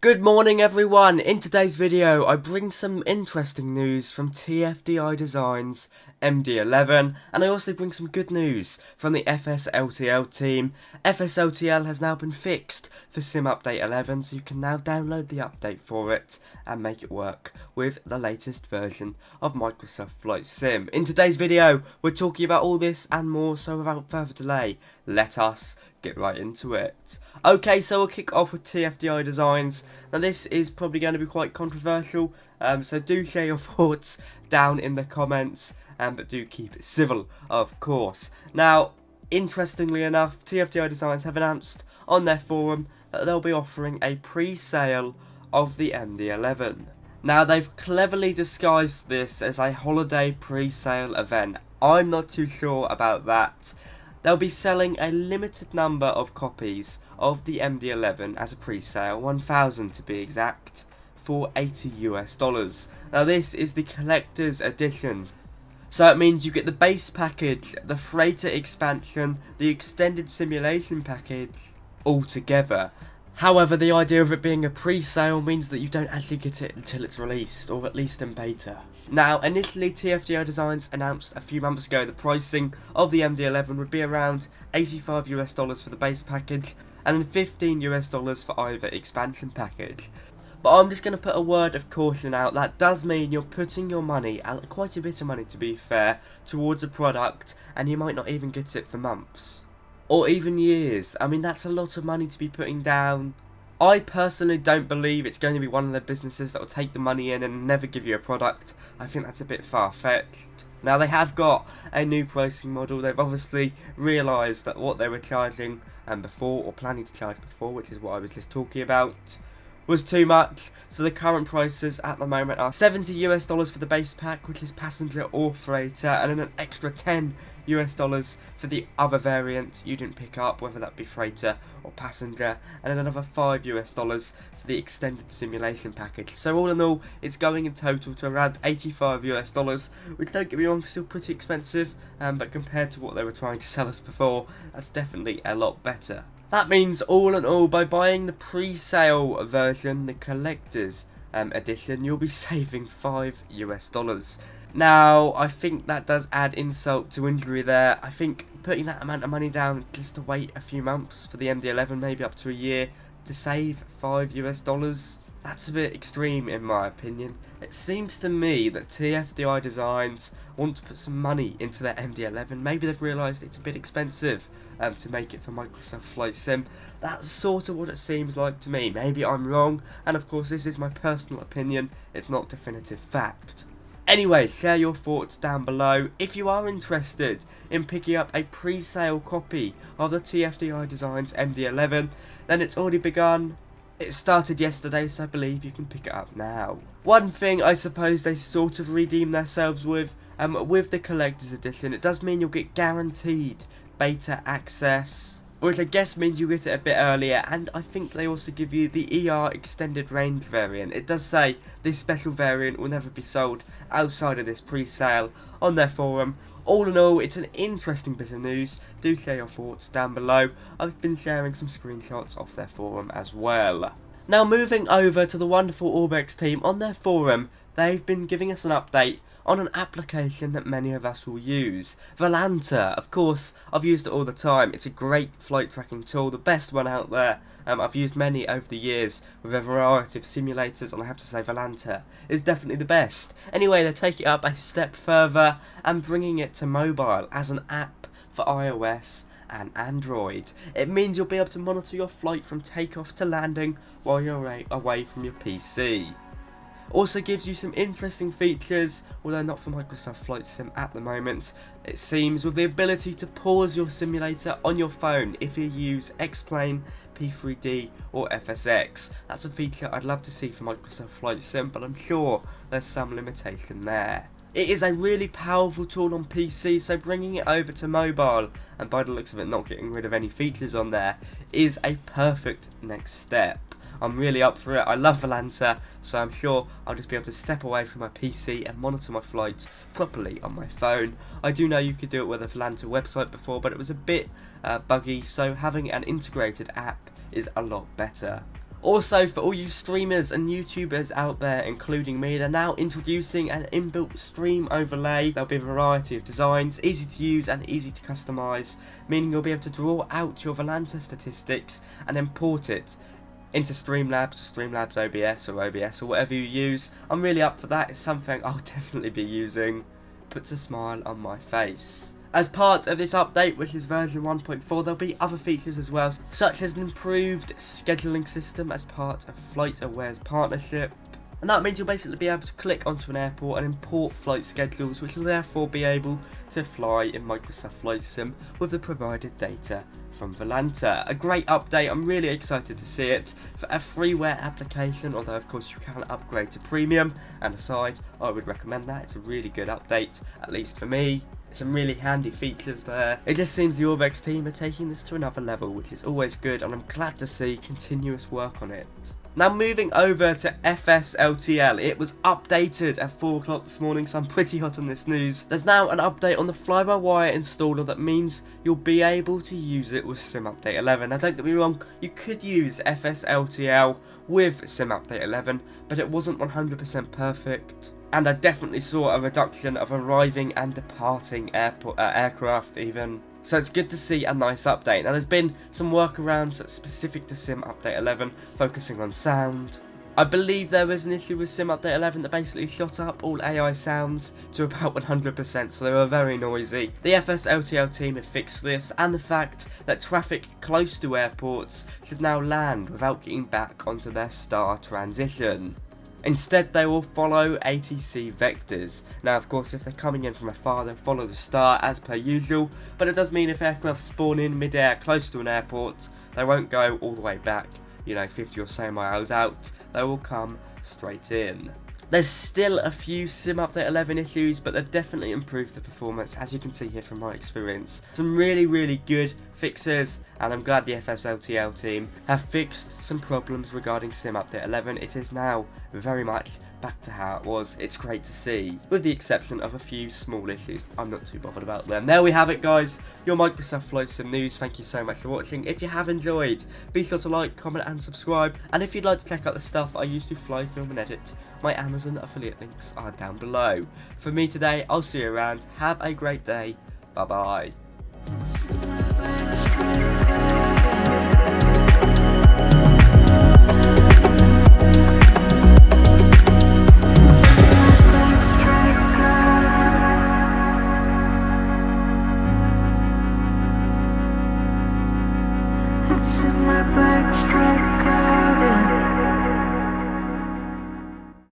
Good morning everyone. In today's video I bring some interesting news from TFDI Designs MD-11 and I also bring some good news from the FSLTL team. FSLTL has now been fixed for Sim Update 11, so you can now download the update for it and make it work with the latest version of Microsoft Flight Sim. In today's video we're talking about all this and more, so without further delay let us get right into it. Okay, so we'll kick off with TFDI Designs. Now this is probably going to be quite controversial, so do share your thoughts down in the comments, but do keep it civil, of course. Now, interestingly enough, TFDI Designs have announced on their forum that they'll be offering a pre-sale of the MD-11. Now, they've cleverly disguised this as a holiday pre-sale event. I'm not too sure about that. They'll be selling a limited number of copies of the MD-11 as a pre-sale, 1,000 to be exact, for $80 US. Now this is the collector's edition, so it means you get the base package, the freighter expansion, the extended simulation package all together. However, the idea of it being a pre-sale means that you don't actually get it until it's released, or at least in beta. Now, initially TFDI Designs announced a few months ago the pricing of the MD-11 would be around $85 US for the base package, and then $15 US for either expansion package. But I'm just going to put a word of caution out. That does mean you're putting your money, quite a bit of money to be fair, towards a product, and you might not even get it for months. Or even years. I mean, that's a lot of money to be putting down. I personally don't believe it's going to be one of the businesses that will take the money in and never give you a product. I think that's a bit far-fetched. Now, they have got a new pricing model. They've obviously realised that what they were charging before, or planning to charge before, which is what I was just talking about, was too much. So the current prices at the moment are $70 US for the base pack, which is passenger or freighter, and then an extra $10 US for the other variant you didn't pick up, whether that be freighter or passenger, and then another $5 US for the extended simulation package. So all in all, it's going in total to around $85 US, which, don't get me wrong, still pretty expensive, but compared to what they were trying to sell us before, that's definitely a lot better. That means, all in all, by buying the pre-sale version, the collector's edition, you'll be saving $5 US. Now, I think that does add insult to injury there. I think putting that amount of money down just to wait a few months for the MD-11, maybe up to a year, to save $5 US, that's a bit extreme in my opinion. It seems to me that TFDI Designs want to put some money into their MD-11. Maybe they've realised it's a bit expensive to make it for Microsoft Flight Sim. That's sort of what it seems like to me. Maybe I'm wrong, and of course this is my personal opinion, it's not definitive fact. Anyway, share your thoughts down below. If you are interested in picking up a pre-sale copy of the TFDI Designs MD-11, then it's already begun. It started yesterday, so I believe you can pick it up now. One thing I suppose they sort of redeemed themselves with the collector's edition, it does mean you'll get guaranteed beta access, which I guess means you get it a bit earlier, and I think they also give you the ER extended range variant. It does say this special variant will never be sold outside of this pre-sale on their forum. All in all, it's an interesting bit of news. Do share your thoughts down below. I've been sharing some screenshots off their forum as well. Now, moving over to the wonderful Orbex team, on their forum, they've been giving us an update on an application that many of us will use. Volanta, of course, I've used it all the time. It's a great flight tracking tool, the best one out there. I've used many over the years with a variety of simulators, and I have to say Volanta is definitely the best. Anyway, they're taking it up a step further and bringing it to mobile as an app for iOS and Android. It means you'll be able to monitor your flight from takeoff to landing while you're away from your PC. Also gives you some interesting features, although not for Microsoft Flight Sim at the moment, it seems, with the ability to pause your simulator on your phone if you use X-Plane, P3D or FSX. That's a feature I'd love to see for Microsoft Flight Sim, but I'm sure there's some limitation there. It is a really powerful tool on PC, so bringing it over to mobile, and by the looks of it not getting rid of any features on there, is a perfect next step. I'm really up for it. I love Volanta, so I'm sure I'll just be able to step away from my PC and monitor my flights properly on my phone. I do know you could do it with a Volanta website before, but it was a bit buggy, so having an integrated app is a lot better. Also, for all you streamers and YouTubers out there, including me, they're now introducing an inbuilt stream overlay. There'll be a variety of designs, easy to use and easy to customize, meaning you'll be able to draw out your Volanta statistics and import it into Streamlabs or Streamlabs OBS or OBS or whatever you use. I'm really up for that. It's something I'll definitely be using. Puts a smile on my face. As part of this update, which is version 1.4, there'll be other features as well, such as an improved scheduling system as part of FlightAware's partnership. And that means you'll basically be able to click onto an airport and import flight schedules, which will therefore be able to fly in Microsoft Flight Sim with the provided data from Volanta. A great update, I'm really excited to see it. For a freeware application, although of course you can upgrade to premium, and aside, I would recommend that. It's a really good update, at least for me. Some really handy features there. It just seems the Orbex team are taking this to another level, which is always good, and I'm glad to see continuous work on it. Now moving over to FSLTL, it was updated at 4 o'clock this morning, so I'm pretty hot on this news. There's now an update on the fly-by-wire installer that means you'll be able to use it with SimUpdate 11. Now don't get me wrong, you could use FSLTL with SimUpdate 11, but it wasn't 100% perfect. And I definitely saw a reduction of arriving and departing aircraft even. So it's good to see a nice update. Now there's been some workarounds that's specific to SimUpdate 11, focusing on sound. I believe there was an issue with SimUpdate 11 that basically shot up all AI sounds to about 100%, so they were very noisy. The FSLTL team have fixed this, and the fact that traffic close to airports should now land without getting back onto their star transition. Instead, they will follow ATC vectors. Now, of course, if they're coming in from afar, they'll follow the star as per usual, but it does mean if aircraft spawn in mid-air close to an airport, they won't go all the way back, 50 or so miles out. They will come straight in. There's still a few SimUpdate 11 issues, but they've definitely improved the performance, as you can see here from my experience. Some really good fixes, and I'm glad the FSLTL team have fixed some problems regarding SimUpdate 11. It is now very much back to how it was. It's great to see, with the exception of a few small issues. I'm not too bothered about them. There we have it, guys, your Microsoft Flight Sim news. Thank you so much for watching. If you have enjoyed, be sure to like, comment and subscribe, and if you'd like to check out the stuff I used to fly, film and edit, my Amazon affiliate links are down below. For me today, I'll see you around. Have a great day. Bye bye.